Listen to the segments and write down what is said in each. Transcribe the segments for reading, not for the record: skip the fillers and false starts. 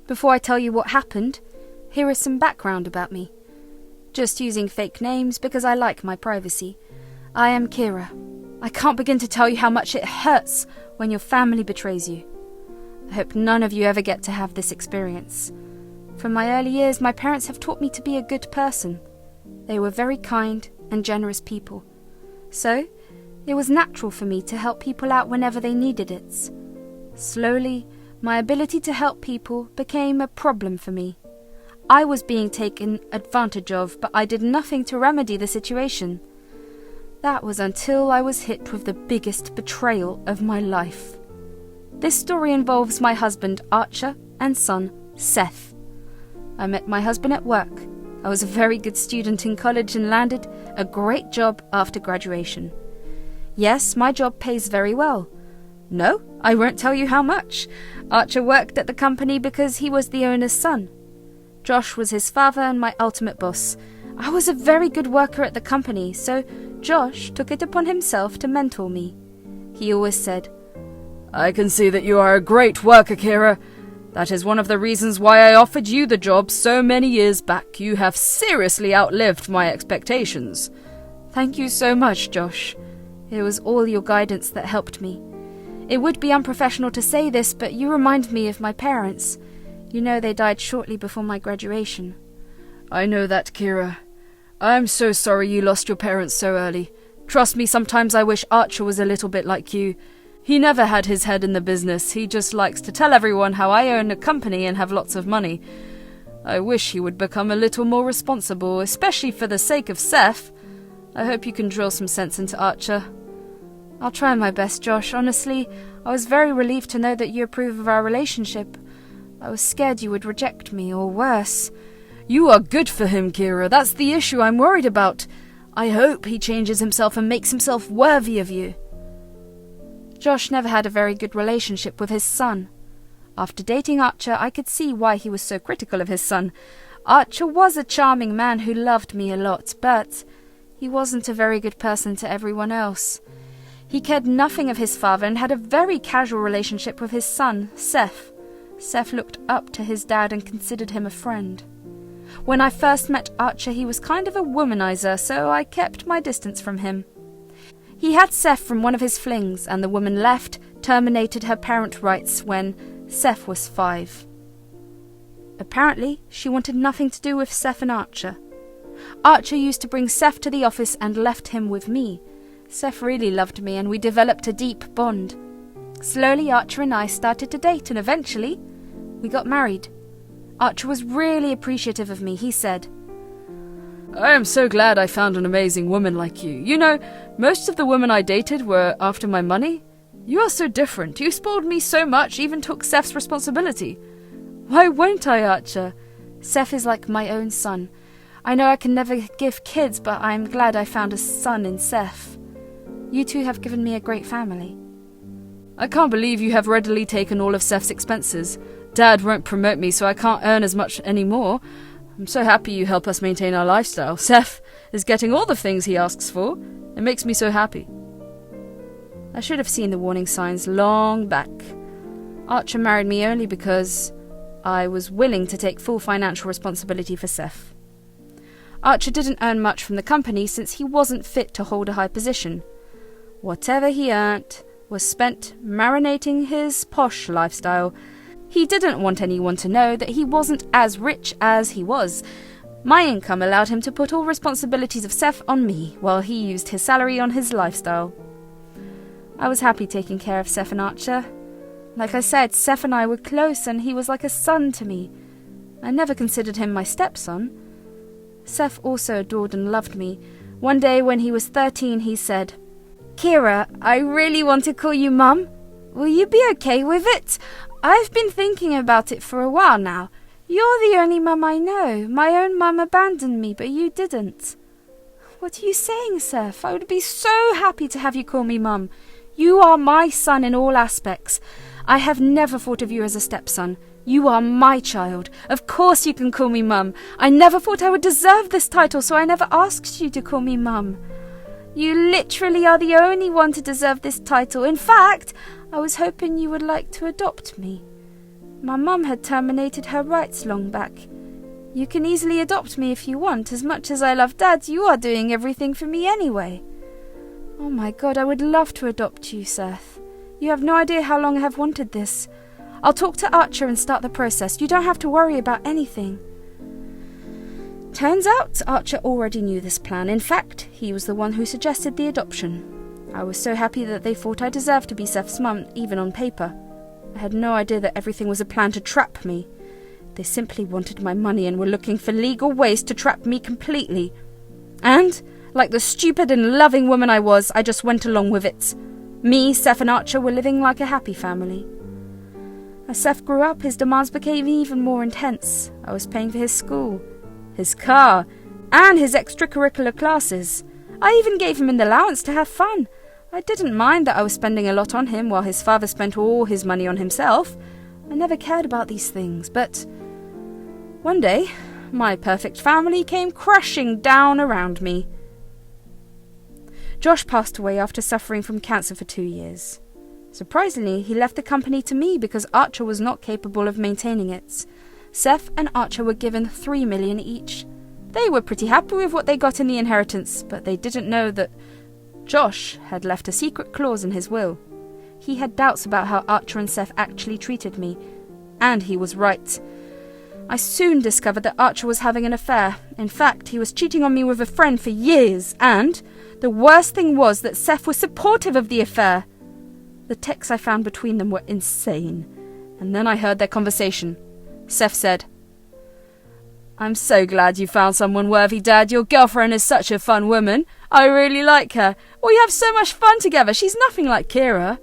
Before I tell you what happened, here is some background about me. Just using fake names because I like my privacy. I am Kira. I can't begin to tell you how much it hurts when your family betrays you. I hope none of you ever get to have this experience. From my early years, my parents have taught me to be a good person. They were very kind and generous people. So, it was natural for me to help people out whenever they needed it. Slowly, my ability to help people became a problem for me. I was being taken advantage of, but I did nothing to remedy the situation. That was until I was hit with the biggest betrayal of my life. This story involves my husband, Archer, and son, Seth. I met my husband at work. I was a very good student in college and landed a great job after graduation. Yes, my job pays very well. No, I won't tell you how much. Archer worked at the company because he was the owner's son. Josh was his father and my ultimate boss. I was a very good worker at the company, so Josh took it upon himself to mentor me. He always said, "I can see that you are a great worker, Kira. That is one of the reasons why I offered you the job so many years back. You have seriously outlived my expectations." Thank you so much, Josh. It was all your guidance that helped me. It would be unprofessional to say this, but you remind me of my parents. You know they died shortly before my graduation. I know that, Kira. I'm so sorry you lost your parents so early. Trust me, sometimes I wish Archer was a little bit like you. He never had his head in the business. He just likes to tell everyone how I own a company and have lots of money. I wish he would become a little more responsible, especially for the sake of Seth. I hope you can drill some sense into Archer. I'll try my best, Josh. Honestly, I was very relieved to know that you approve of our relationship. I was scared you would reject me, or worse. You are good for him, Kira. That's the issue I'm worried about. I hope he changes himself and makes himself worthy of you. Josh never had a very good relationship with his son. After dating Archer, I could see why he was so critical of his son. Archer was a charming man who loved me a lot, but he wasn't a very good person to everyone else. He cared nothing of his father and had a very casual relationship with his son, Seth. Seth looked up to his dad and considered him a friend. When I first met Archer, he was kind of a womanizer, so I kept my distance from him. He had Seth from one of his flings, and the woman left, terminated her parent rights when Seth was 5. Apparently, she wanted nothing to do with Seth and Archer. Archer used to bring Seth to the office and left him with me. Seth really loved me, and we developed a deep bond. Slowly, Archer and I started to date, and eventually, we got married. Archer was really appreciative of me. He said, "I am so glad I found an amazing woman like you. You know, most of the women I dated were after my money. You are so different. You spoiled me so much, even took Seth's responsibility." Why won't I, Archer? Seth is like my own son. I know I can never give kids, but I am glad I found a son in Seth. You two have given me a great family. I can't believe you have readily taken all of Seth's expenses. Dad won't promote me, so I can't earn as much anymore. I'm so happy you help us maintain our lifestyle. Seth is getting all the things he asks for. It makes me so happy. I should have seen the warning signs long back. Archer married me only because I was willing to take full financial responsibility for Seth. Archer didn't earn much from the company since he wasn't fit to hold a high position. Whatever he earned was spent marinating his posh lifestyle. He didn't want anyone to know that he wasn't as rich as he was. My income allowed him to put all responsibilities of Seth on me, while he used his salary on his lifestyle. I was happy taking care of Seth and Archer. Like I said, Seth and I were close, and he was like a son to me. I never considered him my stepson. Seth also adored and loved me. One day when he was 13, he said, "Kira, I really want to call you Mum. Will you be okay with it? I've been thinking about it for a while now. You're the only mum I know. My own mum abandoned me, but you didn't." "What are you saying, Seth? I would be so happy to have you call me Mum. You are my son in all aspects. I have never thought of you as a stepson. You are my child. Of course you can call me Mum. I never thought I would deserve this title, so I never asked you to call me Mum. You literally are the only one to deserve this title. In fact, I was hoping you would like to adopt me." My mum had terminated her rights long back. You can easily adopt me if you want. As much as I love Dad, you are doing everything for me anyway. Oh my God, I would love to adopt you, Seth. You have no idea how long I have wanted this. I'll talk to Archer and start the process. You don't have to worry about anything. Turns out Archer already knew this plan. In fact, he was the one who suggested the adoption. I was so happy that they thought I deserved to be Seth's mum, even on paper. I had no idea that everything was a plan to trap me. They simply wanted my money and were looking for legal ways to trap me completely. And, like the stupid and loving woman I was, I just went along with it. Me, Seth and Archer were living like a happy family. As Seth grew up, his demands became even more intense. I was paying for his school, his car, and his extracurricular classes. I even gave him an allowance to have fun. I didn't mind that I was spending a lot on him while his father spent all his money on himself. I never cared about these things, but one day, my perfect family came crashing down around me. Josh passed away after suffering from cancer for 2 years. Surprisingly, he left the company to me because Archer was not capable of maintaining it. Seth and Archer were given $3 million each. They were pretty happy with what they got in the inheritance, but they didn't know that Josh had left a secret clause in his will. He had doubts about how Archer and Seth actually treated me, and he was right. I soon discovered that Archer was having an affair. In fact, he was cheating on me with a friend for years, and the worst thing was that Seth was supportive of the affair. The texts I found between them were insane, and then I heard their conversation. Seth said, "I'm so glad you found someone worthy, Dad. Your girlfriend is such a fun woman. I really like her. We have so much fun together. She's nothing like Kira."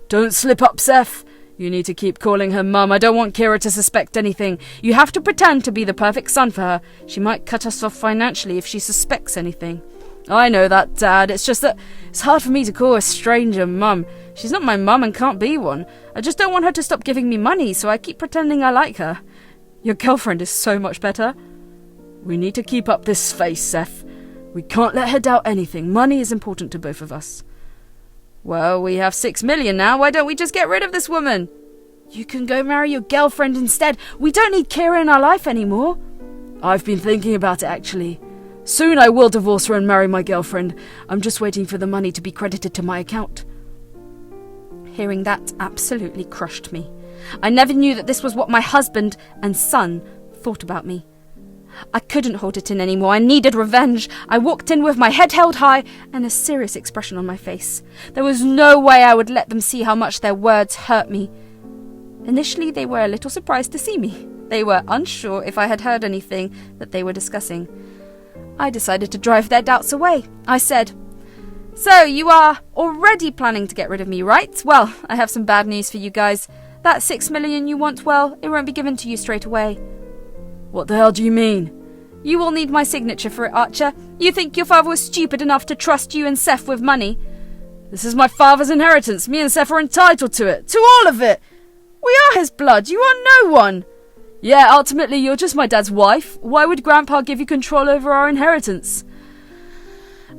"Don't slip up, Seth. You need to keep calling her Mum. I don't want Kira to suspect anything. You have to pretend to be the perfect son for her. She might cut us off financially if she suspects anything." "I know that, Dad. It's just that it's hard for me to call a stranger Mum. She's not my mum and can't be one. I just don't want her to stop giving me money, so I keep pretending I like her. Your girlfriend is so much better." "We need to keep up this face, Seth. We can't let her doubt anything. Money is important to both of us." "Well, we have $6 million now. Why don't we just get rid of this woman?" "You can go marry your girlfriend instead. We don't need Kira in our life anymore." "I've been thinking about it, actually. Soon I will divorce her and marry my girlfriend. I'm just waiting for the money to be credited to my account." Hearing that absolutely crushed me. I never knew that this was what my husband and son thought about me. I couldn't hold it in anymore. I needed revenge. I walked in with my head held high and a serious expression on my face. There was no way I would let them see how much their words hurt me. Initially, they were a little surprised to see me. They were unsure if I had heard anything that they were discussing. I decided to drive their doubts away. I said, "So, you are already planning to get rid of me, right? Well, I have some bad news for you guys. That $6 million you want, well, it won't be given to you straight away." "What the hell do you mean?" "You will need my signature for it, Archer. You think your father was stupid enough to trust you and Seth with money?" "This is my father's inheritance. Me and Seth are entitled to it. To all of it. We are his blood. You are no one." "Yeah, ultimately you're just my dad's wife. Why would Grandpa give you control over our inheritance?"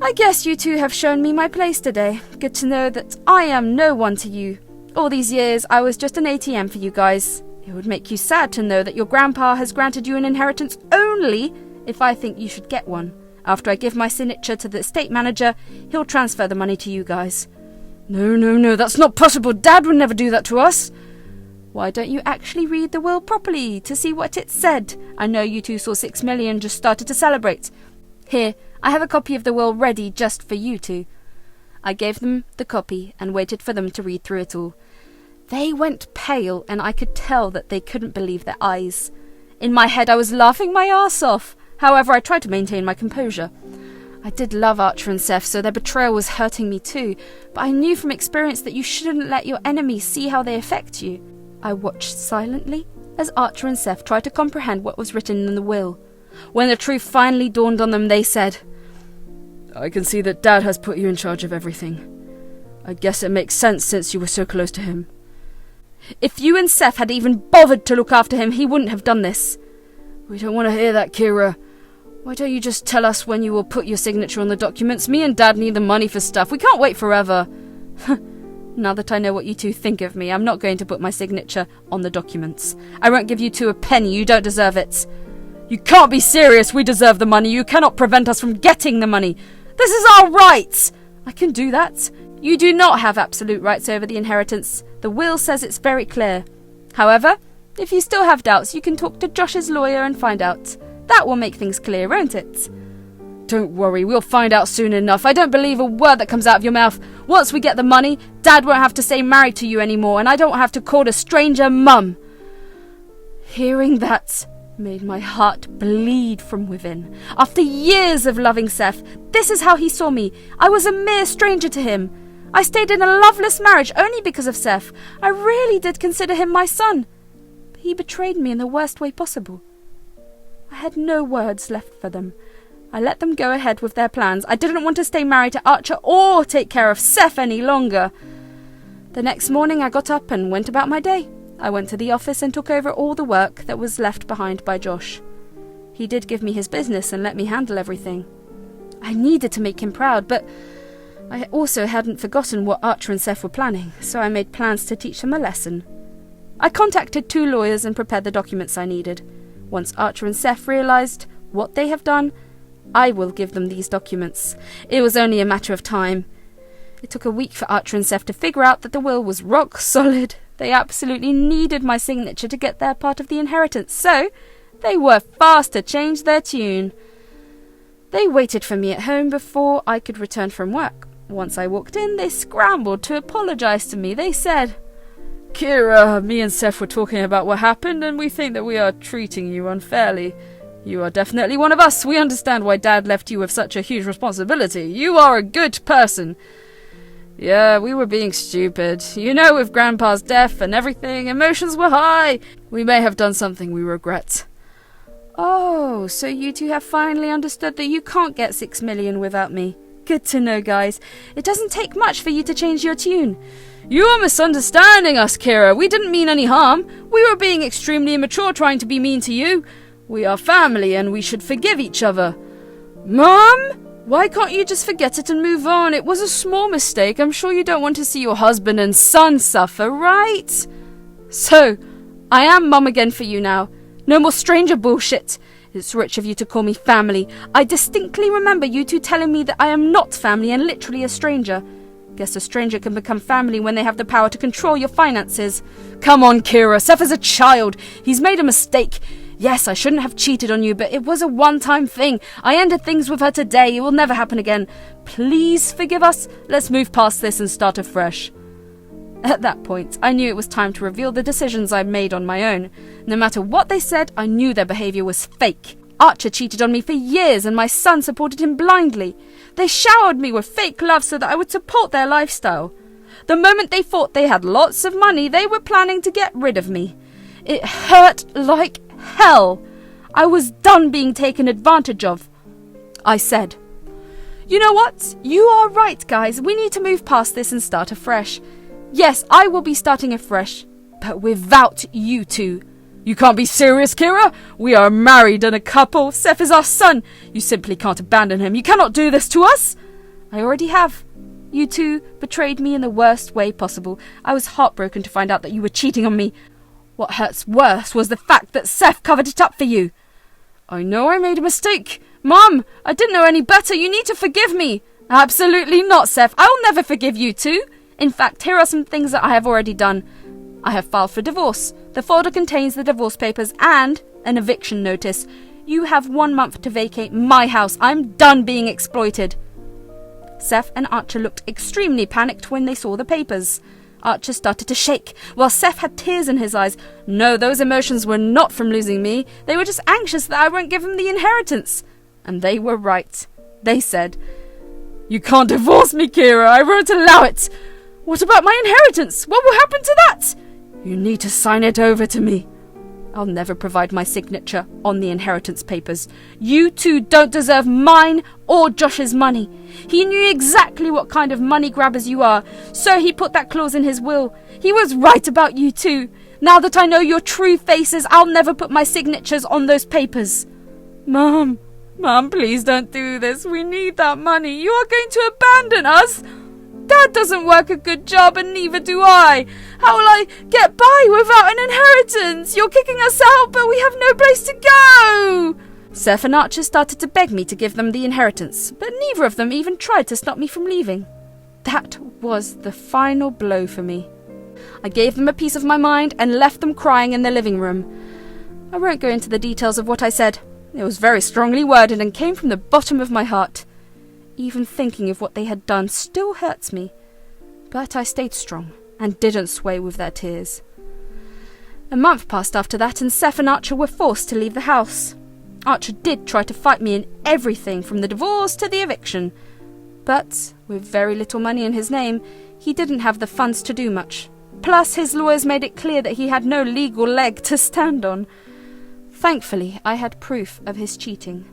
"I guess you two have shown me my place today. Good to know that I am no one to you. All these years I was just an ATM for you guys. It would make you sad to know that your grandpa has granted you an inheritance only if I think you should get one. After I give my signature to the estate manager, he'll transfer the money to you guys." No, that's not possible. Dad would never do that to us." "Why don't you actually read the will properly to see what it said? I know you two saw $6 million, just started to celebrate. Here, I have a copy of the will ready just for you two." I gave them the copy and waited for them to read through it all. They went pale, and I could tell that they couldn't believe their eyes. In my head, I was laughing my arse off. However, I tried to maintain my composure. I did love Archer and Seth, so their betrayal was hurting me too, but I knew from experience that you shouldn't let your enemies see how they affect you. I watched silently as Archer and Seth tried to comprehend what was written in the will. When the truth finally dawned on them, they said, "I can see that Dad has put you in charge of everything. I guess it makes sense since you were so close to him." "If you and Seth had even bothered to look after him, he wouldn't have done this." "We don't want to hear that, Kira. Why don't you just tell us when you will put your signature on the documents? Me and Dad need the money for stuff. We can't wait forever." Now that I know what you two think of me, I'm not going to put my signature on the documents. I won't give you two a penny. You don't deserve it. You can't be serious. We deserve the money. You cannot prevent us from getting the money. This is our right. I can do that. You do not have absolute rights over the inheritance. The will says it's very clear. However, if you still have doubts, you can talk to Josh's lawyer and find out. That will make things clear, won't it? Don't worry, we'll find out soon enough. I don't believe a word that comes out of your mouth. Once we get the money, Dad won't have to say married to you anymore, and I don't have to call a stranger Mum. Hearing that made my heart bleed from within. After years of loving Seth, this is how he saw me. I was a mere stranger to him. I stayed in a loveless marriage only because of Seth. I really did consider him my son. But he betrayed me in the worst way possible. I had no words left for them. I let them go ahead with their plans. I didn't want to stay married to Archer or take care of Seth any longer. The next morning I got up and went about my day. I went to the office and took over all the work that was left behind by Josh. He did give me his business and let me handle everything. I needed to make him proud, but I also hadn't forgotten what Archer and Seth were planning, so I made plans to teach them a lesson. I contacted 2 lawyers and prepared the documents I needed. Once Archer and Seth realized what they have done, I will give them these documents. It was only a matter of time. It took a week for Archer and Seth to figure out that the will was rock solid. They absolutely needed my signature to get their part of the inheritance, so they were fast to change their tune. They waited for me at home before I could return from work. Once I walked in, they scrambled to apologize to me. They said, "Kira, me and Seth were talking about what happened, and we think that we are treating you unfairly. You are definitely one of us. We understand why Dad left you with such a huge responsibility. You are a good person. Yeah, we were being stupid. You know, with Grandpa's death and everything, emotions were high. We may have done something we regret." Oh, so you two have finally understood that you can't get 6 million without me. Good to know, guys. It doesn't take much for you to change your tune. You are misunderstanding us, Kira. We didn't mean any harm. We were being extremely immature trying to be mean to you. We are family and we should forgive each other. Mum? Why can't you just forget it and move on? It was a small mistake. I'm sure you don't want to see your husband and son suffer, right? So, I am Mum again for you now. No more stranger bullshit. It's rich of you to call me family. I distinctly remember you two telling me that I am not family and literally a stranger. Guess a stranger can become family when they have the power to control your finances. Come on, Kira. Seth is a child. He's made a mistake. Yes, I shouldn't have cheated on you, but it was a one-time thing. I ended things with her today. It will never happen again. Please forgive us. Let's move past this and start afresh. At that point, I knew it was time to reveal the decisions I made on my own. No matter what they said, I knew their behaviour was fake. Archer cheated on me for years and my son supported him blindly. They showered me with fake love so that I would support their lifestyle. The moment they thought they had lots of money, they were planning to get rid of me. It hurt like hell. I was done being taken advantage of. I said, "You know what? You are right, guys. We need to move past this and start afresh. Yes, I will be starting afresh, but without you two." You can't be serious, Kira. We are married and a couple. Seth is our son. You simply can't abandon him. You cannot do this to us. I already have. You two betrayed me in the worst way possible. I was heartbroken to find out that you were cheating on me. What hurts worse was the fact that Seth covered it up for you. I know I made a mistake. Mum, I didn't know any better. You need to forgive me. Absolutely not, Seth. I'll never forgive you two. In fact, here are some things that I have already done. I have filed for divorce. The folder contains the divorce papers and an eviction notice. You have 1 month to vacate my house. I'm done being exploited. Seth and Archer looked extremely panicked when they saw the papers. Archer started to shake, while Seth had tears in his eyes. No, those emotions were not from losing me. They were just anxious that I won't give him the inheritance. And they were right. They said, "You can't divorce me, Kira. I won't allow it. What about my inheritance? What will happen to that? You need to sign it over to me." I'll never provide my signature on the inheritance papers. You two don't deserve mine or Josh's money. He knew exactly what kind of money grabbers you are, so he put that clause in his will. He was right about you two. Now that I know your true faces, I'll never put my signatures on those papers. Mum, please don't do this. We need that money. You are going to abandon us. Dad, Dad doesn't work a good job and neither do I. How will I get by without an inheritance? You're kicking us out, but we have no place to go. Seth and Archer started to beg me to give them the inheritance, but neither of them even tried to stop me from leaving. That was the final blow for me. I gave them a piece of my mind and left them crying in the living room. I won't go into the details of what I said. It was very strongly worded and came from the bottom of my heart. Even thinking of what they had done still hurts me. But I stayed strong and didn't sway with their tears. A month passed after that, and Seth and Archer were forced to leave the house. Archer did try to fight me in everything from the divorce to the eviction. But with very little money in his name, he didn't have the funds to do much. Plus, his lawyers made it clear that he had no legal leg to stand on. Thankfully, I had proof of his cheating.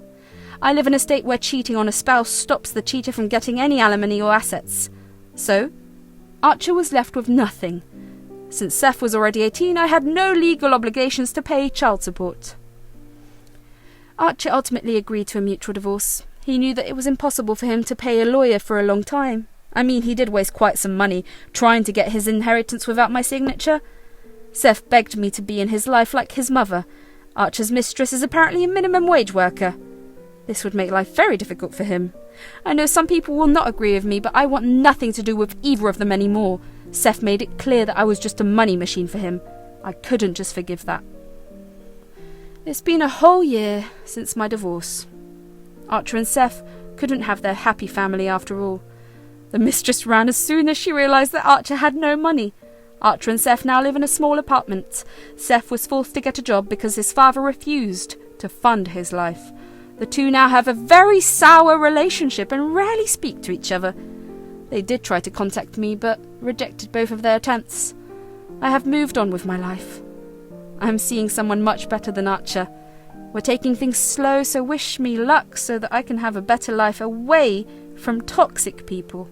I live in a state where cheating on a spouse stops the cheater from getting any alimony or assets. So, Archer was left with nothing. Since Seth was already 18, I had no legal obligations to pay child support. Archer ultimately agreed to a mutual divorce. He knew that it was impossible for him to pay a lawyer for a long time. I mean, he did waste quite some money trying to get his inheritance without my signature. Seth begged me to be in his life like his mother. Archer's mistress is apparently a minimum wage worker. This would make life very difficult for him. I know some people will not agree with me, but I want nothing to do with either of them anymore. Seth made it clear that I was just a money machine for him. I couldn't just forgive that. It's been a whole year since my divorce. Archer and Seth couldn't have their happy family after all. The mistress ran as soon as she realised that Archer had no money. Archer and Seth now live in a small apartment. Seth was forced to get a job because his father refused to fund his life. The two now have a very sour relationship and rarely speak to each other. They did try to contact me, but rejected both of their attempts. I have moved on with my life. I am seeing someone much better than Archer. We're taking things slow, so wish me luck so that I can have a better life away from toxic people.